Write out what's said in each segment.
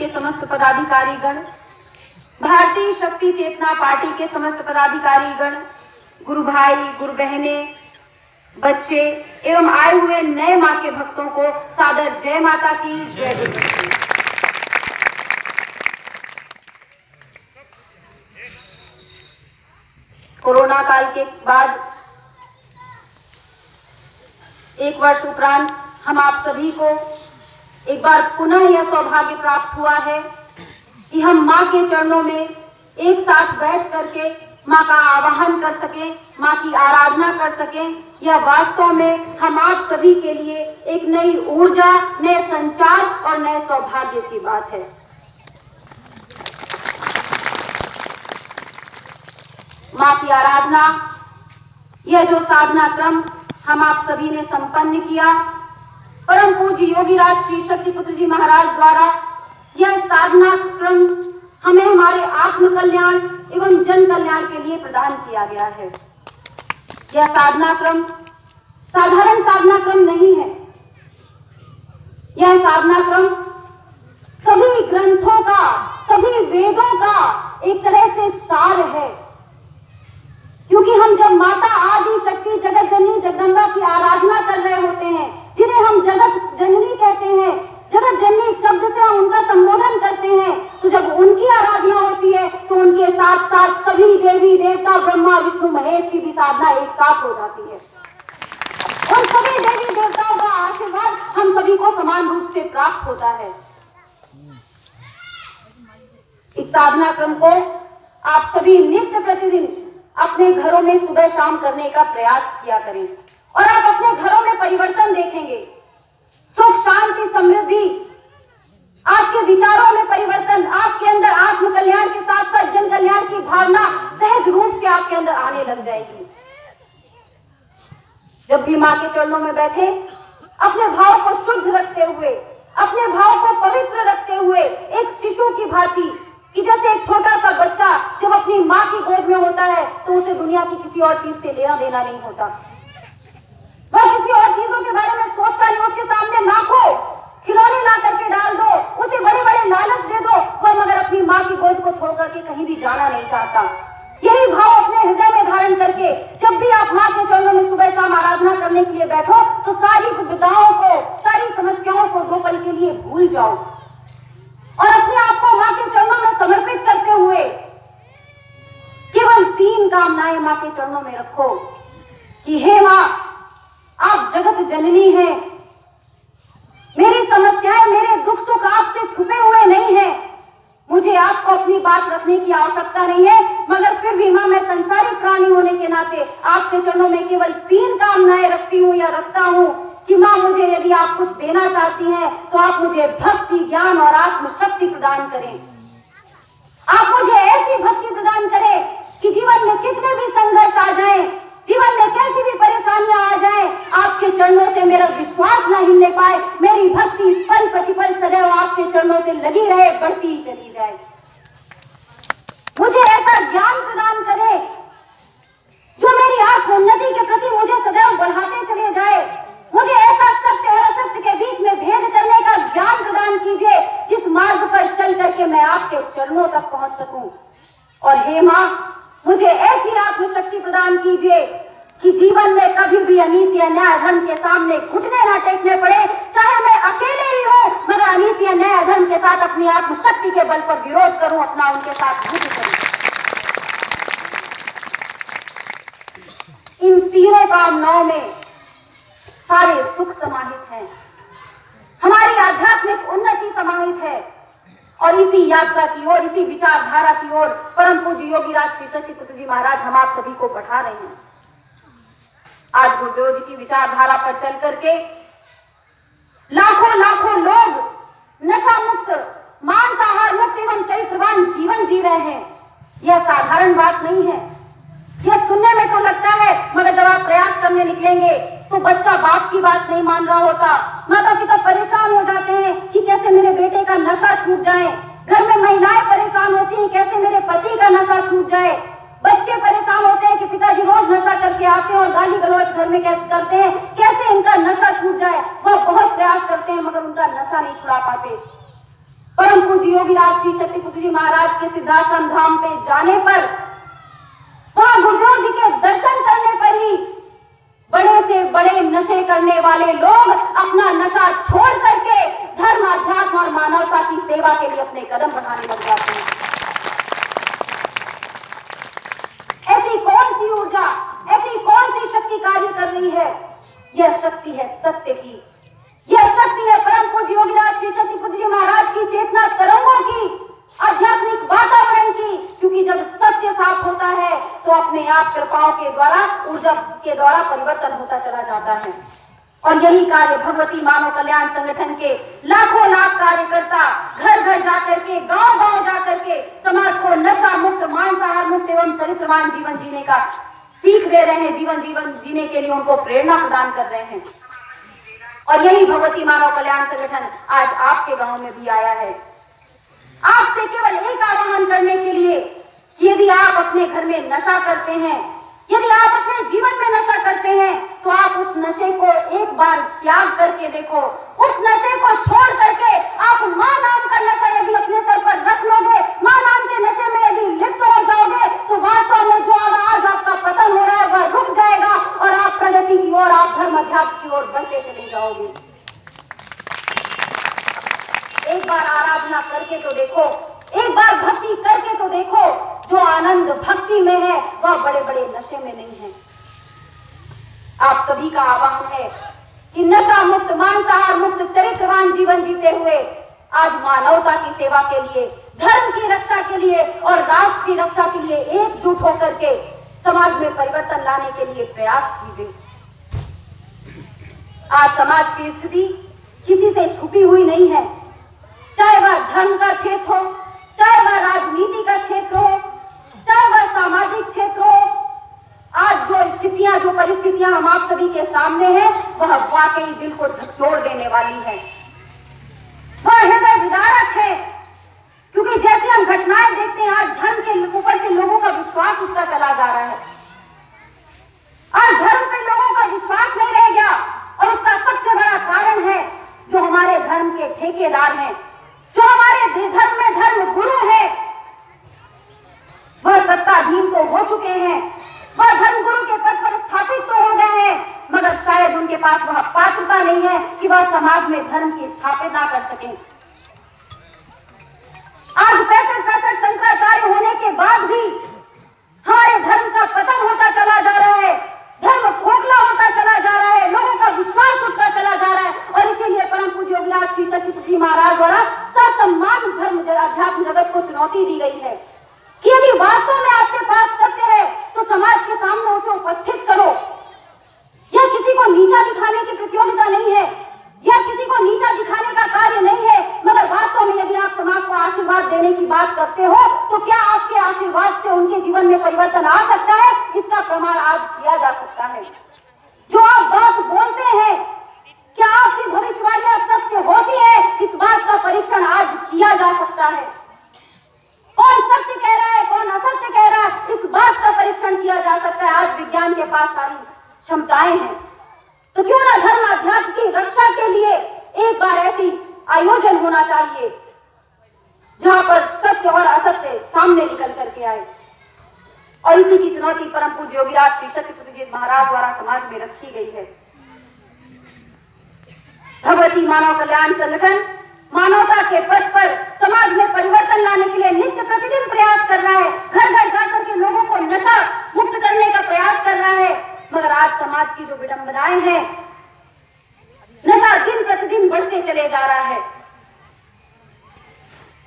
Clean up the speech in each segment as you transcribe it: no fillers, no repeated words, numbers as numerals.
के समस्त पदाधिकारीगण, भारतीय शक्ति चेतना पार्टी के समस्त पदाधिकारीगण, गुरु भाई, गुरु बहने, बच्चे एवं आए हुए नए मां के भक्तों को सादर जय माता की, जय गुरु। कोरोना काल के बाद एक वर्ष उपरांत हम आप सभी को एक बार पुनः यह सौभाग्य प्राप्त हुआ है कि हम मां के चरणों में एक साथ बैठ करके मां का आवाहन कर सके, मां की आराधना कर सके। यह वास्तव में हम आप सभी के लिए एक नई ऊर्जा, नए संचार और नए सौभाग्य की बात है। मां की आराधना, यह जो साधना क्रम हम आप सभी ने संपन्न किया, परम पूज्य योगीराज श्री शक्तिपुत्र जी महाराज द्वारा यह साधना क्रम हमें हमारे आत्म कल्याण एवं जन कल्याण के लिए प्रदान किया गया है। यह साधना क्रम साधारण साधना क्रम नहीं है। यह साधना क्रम सभी ग्रंथों का, सभी वेदों का एक तरह से सार है। क्योंकि हम जब माता आदि शक्ति जगत जननी जगदम्बा की आराधना कर रहे होते हैं, जिन्हें हम जगत जननी कहते हैं, जगत जननी शब्द से हम उनका संबोधन करते हैं, तो जब उनकी आराधना होती है तो उनके साथ साथ सभी देवी देवता, ब्रह्मा विष्णु महेश की भी साधना एक साथ हो जाती है। उन सभी देवी देवताओं का आशीर्वाद हम सभी को समान रूप से प्राप्त होता है। इस साधना क्रम को आप सभी नित्य प्रतिदिन अपने घरों में सुबह शाम करने का प्रयास किया करें और आप अपने घरों में परिवर्तन देखेंगे। सुख, शांति, समृद्धि, आपके विचारों में परिवर्तन, आपके अंदर आत्म कल्याण के साथ साथ जन कल्याण की भावना सहज रूप से आपके अंदर आने लग जाएगी। जब भी मां के चरणों में बैठे, अपने भाव को शुद्ध रखते हुए, अपने भाव को पवित्र रखते हुए, एक शिशु की भांति, कि जैसे एक छोटा सा बच्चा जब अपनी मां की गोद में होता है तो उसे दुनिया की किसी और चीज से लेना देना नहीं होता। वह किसी और चीजों के बारे में सोचता नहीं। उसके सामने लाखों खिलौने ला करके डाल दो, उसे बड़े बड़े लालच दे दो, वह मगर अपनी मां की गोद को छोड़ करके कहीं भी जाना नहीं चाहता। यही भाव अपने हृदय में धारण करके जब भी आप मां के चरणों में सुबह शाम आराधना करने के लिए बैठो तो सारी दुविधाओं को, सारी समस्याओं को 2 पल के लिए भूल जाओ और अपने आप को मां के चरणों में समर्पित करते हुए केवल 3 कामनाएं मां के चरणों में रखो कि हे मां, आप जगत जननी हैं, मेरी समस्याएं, मेरे दुख सुख आपसे छुपे हुए नहीं हैं। मुझे आपको अपनी बात रखने की आवश्यकता नहीं है, मगर फिर भी मां, मैं संसारिक प्राणी होने के नाते आपके चरणों में केवल 3 कामनाएं रखती हूँ या रखता हूँ कि मां, मुझे यदि आप कुछ देना चाहती हैं तो आप मुझे भक्ति, ज्ञान और आत्म शक्ति प्रदान करें। आप मुझे ऐसी भक्ति प्रदान करें कि जीवन में कितने भी संघर्ष आ जाएं, जीवन में कैसी भी परेशानियां आ जाएं, आपके चरणों से मेरा विश्वास न हिलने पाए, मेरी भक्ति पल प्रतिपल सदैव आपके चरणों से लगी रहे, बढ़ती ही चली जाए। मुझे ऐसा ज्ञान प्रदान करें जो मेरी आत्मोन्नति के प्रति मुझे सदैव बढ़ाते चले जाए। मुझे ऐसा सत्य और असत्य के बीच में भेद करने का ज्ञान प्रदान कीजिए जिस मार्ग पर चल करके मैं आपके चरणों तक पहुंच सकूं। और हे मां, मुझे ऐसी आत्मशक्ति प्रदान कीजिए कि जीवन में कभी भी अनीति अन्याय अधर्म के सामने घुटने ना टेकने पड़े, चाहे मैं अकेले ही हूं, मगर अनीति अन्याय अधर्म के साथ अपनी आत्मशक्ति के बल पर विरोध करूं, अपना उनके साथ युद्ध करूं। इन 3 कामनाओं में सारे सुख समाहित हैं, हमारी आध्यात्मिक उन्नति समाहित है। और इसी यात्रा की ओर, इसी विचारधारा की ओर परम पूज्य योगीराज श्री शक्तिपुत्र जी महाराज हम आप सभी को बढ़ा रहे हैं। आज गुरुदेव जी की विचारधारा पर चल करके लाखों लोग नशा मुक्त, मांसाहार मुक्त एवं चरित्रवान जीवन जी रहे हैं। यह साधारण बात नहीं है। यह सुनने में तो लगता है, मगर जब आप प्रयास करने निकलेंगे तो बच्चा बाप की बात नहीं मान रहा होता, माता पिता परेशान हो जाते हैं कि कैसे मेरे बेटे का नशा छूट जाए, घर में महिलाएं परेशान होती हैं कैसे मेरे पति का नशा छूट जाए, बच्चे परेशान होते हैं कि पिताजी रोज नशा करके आते हैं और गाली गलौज घर में करते हैं, कैसे इनका नशा छूट जाए। वह बहुत प्रयास करते हैं मगर उनका नशा नहीं छुड़ा पाते। परम पूज्य योगीराज श्री शक्तिपुत्र जी महाराज के सिद्धाश्रम धाम पे जाने पर, वहां गुरुदेव जी के दर्शन करने पर ही बड़े से बड़े नशे करने वाले लोग अपना नशा छोड़ करके धर्म, अध्यात्म और मानवता की सेवा के लिए अपने कदम बढ़ाने लग जाते हैं। ऐसी कौन सी ऊर्जा, ऐसी कौन सी शक्ति कार्य कर रही है? यह शक्ति है सत्य की, यह शक्ति है परम पूज्य योगीराज श्री शक्तिपुत्र जी महाराज की चेतना तरंगों की, आध्यात्मिक वातावरण की। क्योंकि जब सत्य साफ होता है तो अपने आप कृपाओं के द्वारा, ऊर्जा के द्वारा परिवर्तन होता चला जाता है। और यही कार्य भगवती मानव कल्याण संगठन के लाखों लाख कार्यकर्ता घर घर जाकर के, गांव गांव जाकर के समाज को नशा मुक्त, मांसाहार मुक्त एवं चरित्रवान जीवन जीने का सीख दे रहे हैं। जीवन जीने के लिए उनको प्रेरणा प्रदान कर रहे हैं। और यही भगवती मानव कल्याण संगठन आज आपके गांव में भी आया है, आपसे केवल एक आह्वान करने के लिए कि यदि आप अपने घर में नशा करते हैं, यदि आप अपने जीवन में नशा करते हैं, तो आप उस नशे को एक बार त्याग करके देखो। उस नशे को छोड़ करके आप मां नाम का नशा यदि अपने सर पर रख लोगे, मां नाम के नशे में यदि लिप्त हो जाओगे, तो वास्तव में जो आज आपका पतन हो रहा है वह रुक जाएगा और आप प्रगति की ओर, आप धर्म अध्यात्म की ओर बढ़ते चले जाओगे। एक बार आराधना करके तो देखो, एक बार भक्ति करके तो देखो। जो आनंद भक्ति में है वह बड़े बड़े नशे में नहीं है। आप सभी का आह्वान है कि नशा मुक्त, मांसाहार मुक्त, चरित्रवान जीवन जीते हुए आज मानवता की सेवा के लिए, धर्म की रक्षा के लिए और राष्ट्र की रक्षा के लिए एकजुट होकर के समाज में परिवर्तन लाने के लिए प्रयास कीजिए। आज समाज की स्थिति किसी से छुपी हुई नहीं है, चाहे वह धर्म का क्षेत्र हो, चाहे वह राजनीति का क्षेत्र हो, चाहे वह सामाजिक क्षेत्र हो। आज जो स्थितियां, जो परिस्थितियां हम आप सभी के सामने हैं, वह वाकई दिल को झकझोर देने वाली है, वह हृदय विदारक है। क्योंकि जैसे हम घटनाएं देखते हैं, आज धर्म के ऊपर से लोगों का विश्वास उठता चला जा रहा है। आज धर्म पे लोगों का विश्वास नहीं रह गया और उसका सबसे बड़ा कारण है जो हमारे धर्म के ठेकेदार हैं, जो हमारे धर्म में धर्म गुरु है, वह सत्ताधीन तो हो चुके हैं, वह धर्म गुरु के पद पर स्थापित तो हो गए हैं, मगर शायद उनके पास वह पात्रता नहीं है कि वह समाज में धर्म की स्थापना कर सकें। आज 65 शंकराचार्य होने के बाद भी हमारे धर्म का पतन होता चला जा रहा है, धर्म खोखला होता चला जा रहा है, लोगों का विश्वास उठता चला जा रहा है। और इसीलिए परम पूज्य योगीराज श्री शक्तिपुत्र जी महाराज द्वारा ससम्मान धर्म अध्यात्म जगत को चुनौती दी गई है कि यदि वास्तव में आपके पास सत्य है तो समाज के सामने उसे उपस्थित करो। यह किसी को नीचा दिखाने की प्रतियोगिता नहीं है, यह किसी को नीचा दिखाने का कार्य नहीं है, मगर वास्तव में यदि आप समाज को आशीर्वाद देने की बात करते हो तो क्या आपके आशीर्वाद से उनके जीवन में परिवर्तन आ सकता है? इसका प्रमाण आज किया जा सकता है। जो आप बात बोलते हैं, क्या आपकी भविष्यवाणियां सत्य होती है? इस बात का परीक्षण आज किया जा सकता है। कौन सत्य कह रहा है, कौन असत्य कह रहा है, इस बात का परीक्षण किया जा सकता है। आज विज्ञान के पास सारी क्षमताएं हैं, तो क्यों ना धर्म अध्यात्म की रक्षा के लिए एक बार ऐसी आयोजन होना चाहिए जहां पर सत्य और असत्य सामने निकल करके आए। और इसी की चुनौती परम पूज्य योगीराज श्री शक्तिपुत्र जी महाराज द्वारा समाज में रखी गई है। भगवती मानव कल्याण संगठन मानवता के पथ पर समाज में परिवर्तन लाने के लिए नित्य प्रतिदिन प्रयास कर रहा है, घर घर जाकर के लोगों को नशा मुक्त करने का प्रयास कर रहा है। मगर आज समाज की जो विडंबनाएं हैं, नशा दिन प्रतिदिन बढ़ते चले जा रहा है।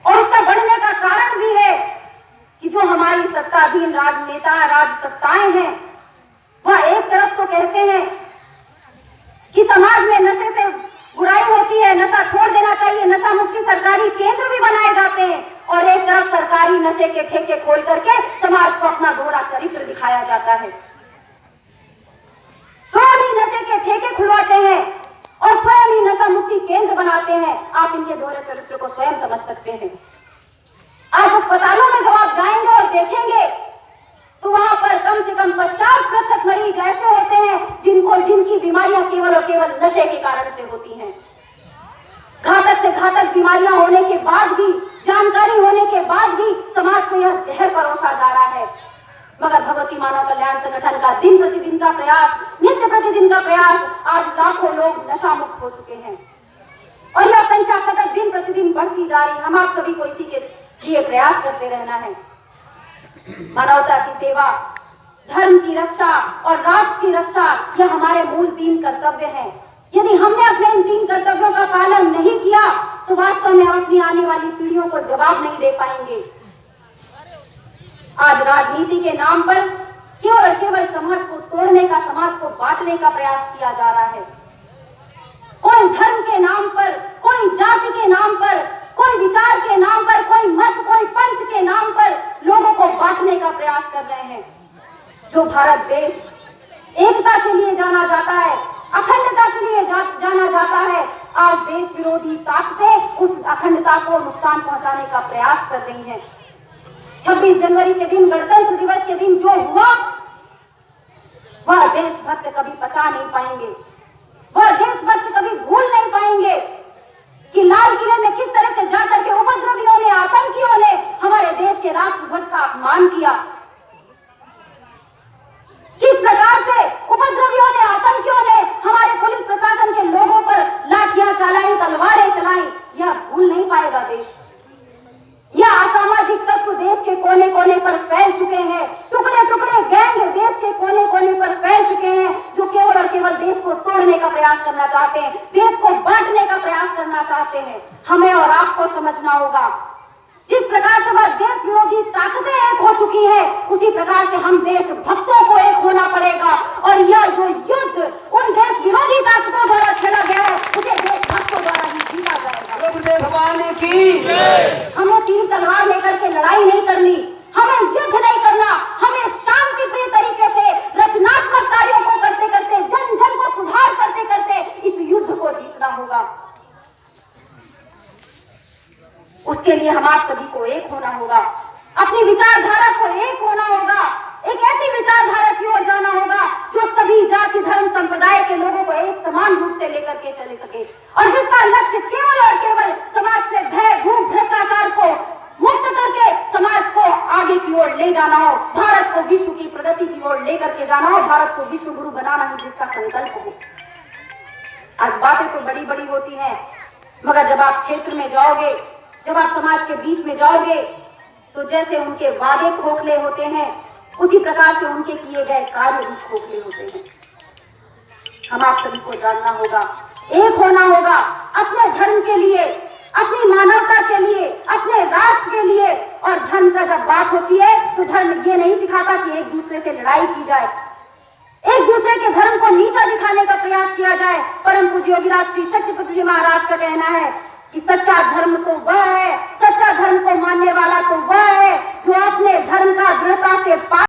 और उसका बढ़ने का कारण भी है कि जो हमारी सत्ताधीन राजनेता, राजसत्ताएं हैं, वह एक तरफ तो कहते हैं कि समाज में नशे से बुराई होती है, नशा छोड़ देना चाहिए, नशा मुक्ति सरकारी केंद्र भी बनाए जाते हैं, और एक तरफ सरकारी नशे के ठेके खोल करके समाज को अपना दोहरा चरित्र दिखाया जाता है। स्वयं ही नशे के ठेके खुलवाते हैं और स्वयं ही नशा मुक्ति केंद्र बनाते हैं। आप इनके दोहरे चरित्र को स्वयं समझ सकते हैं। आज अस्पतालों में जब आप जाएंगे और देखेंगे तो वहां पर कम से कम 50% मरीज ऐसे होते हैं जिनकी बीमारियां केवल और केवल नशे के कारण से होती हैं। घातक घातक से घातक बीमारियां होने के बाद भी, जानकारी होने के बाद भी समाज को यह जहर परोसा जा रहा है। मगर भगवती मानव कल्याण संगठन का दिन प्रतिदिन का प्रयास, नित्य प्रतिदिन का प्रयास, आज लाखों लोग नशा मुक्त हो चुके हैं और यह संख्या सतत दिन प्रतिदिन बढ़ती जा रही है। हम आप सभी को इसी के लिए प्रयास करते रहना है। मानवता की सेवा, धर्म की रक्षा और राष्ट्र की रक्षा, यह हमारे मूल 3 कर्तव्य हैं। यदि हमने अपने इन 3 कर्तव्यों का पालन नहीं किया तो वास्तव में हम अपनी आने वाली पीढ़ियों को जवाब नहीं दे पाएंगे। आज राजनीति के नाम पर केवल और केवल समाज को तोड़ने का, समाज को बांटने का प्रयास किया जा रहा है। कोई धर्म के नाम पर, कोई जाति के नाम पर, कोई विचार के नाम पर, कोई मत, कोई पंथ के नाम पर लोगों को बांटने का प्रयास कर रहे हैं। जो भारत देश एकता के लिए जाना जाता है, अखंडता के लिए जाना जाता है, आज देश विरोधी ताकतें उस अखंडता को नुकसान पहुंचाने का प्रयास कर रही हैं। 26 जनवरी के दिन, गणतंत्र दिवस के दिन जो हुआ, वह देशभक्त कभी पचा नहीं पाएंगे, वह देशभक्त कभी भूल नहीं पाएंगे कि लाल किले में किस तरह से जाकर के उपद्रवियों ने, आतंकियों ने हमारे देश के राष्ट्रध्वज का अपमान किया, किस प्रकार से उपद्रवियों ने, आतंकियों ने हमारे पुलिस प्रशासन के लोगों पर लाठियां चलाई, तलवारें चलाई। यह भूल नहीं पाएगा देश। यह असामाजिक तत्व देश के कोने कोने पर फैल चुके हैं, टुकड़े टुकड़े गैंग देश के कोने कोने पर फैल चुके हैं, जो केवल और केवल देश को तोड़ने का प्रयास करना चाहते हैं, देश को बांटने का प्रयास करना चाहते हैं। हमें और आपको समझना होगा, जिस प्रकार से वह देश विरोधी ताकतें एक हो चुकी है, उसी प्रकार से हम देश भक्तों को एक होना पड़ेगा। और यह जो युद्ध उन देश विरोधी ताकतों द्वारा खेला गया है, उसे देश भक्तों द्वारा ही जीता जाएगा। भगवान की हमें तीर तलवार लेकर के लड़ाई नहीं करनी, हमें युद्ध नहीं करना, हमें शांति प्रिय तरीके से रचनात्मक कार्यों को करते करते, जन जन को सुधार करते करते इस युद्ध को जीतना होगा। उसके लिए हम आप सभी को एक होना होगा, अपनी विचारधारा को एक होना होगा, एक ऐसी विचारधारा की ओर जाना होगा जो सभी जाति, धर्म, संप्रदाय के लोगों को एक समान रूप से लेकर के चले सके और जिसका लक्ष्य केवल और केवल समाज से भय, भूख, भ्रष्टाचार को मुक्त करके समाज को आगे की ओर ले जाना हो, भारत को विश्व की प्रगति की ओर लेकर के जाना हो, भारत को विश्व गुरु बनाना ही जिसका संकल्प हो। आज बातें तो बड़ी बड़ी होती हैं, मगर जब आप क्षेत्र में जाओगे, जब आप समाज के बीच में जाओगे, तो जैसे उनके वादे खोखले होते हैं, उसी प्रकार से उनके किए गए कार्य भी खोखले होते हैं। हम आप सभी को जानना होगा, एक होना होगा अपने धर्म के लिए, अपनी मानवता के लिए, अपने राष्ट्र के लिए। और धर्म का जब बात होती है तो धर्म ये नहीं सिखाता कि एक दूसरे से लड़ाई की जाए, एक दूसरे के धर्म को नीचा दिखाने का प्रयास किया जाए। परम पूज्य योगीराज श्री शक्तिपति जी महाराज का कहना है कि सच्चा धर्म तो वह है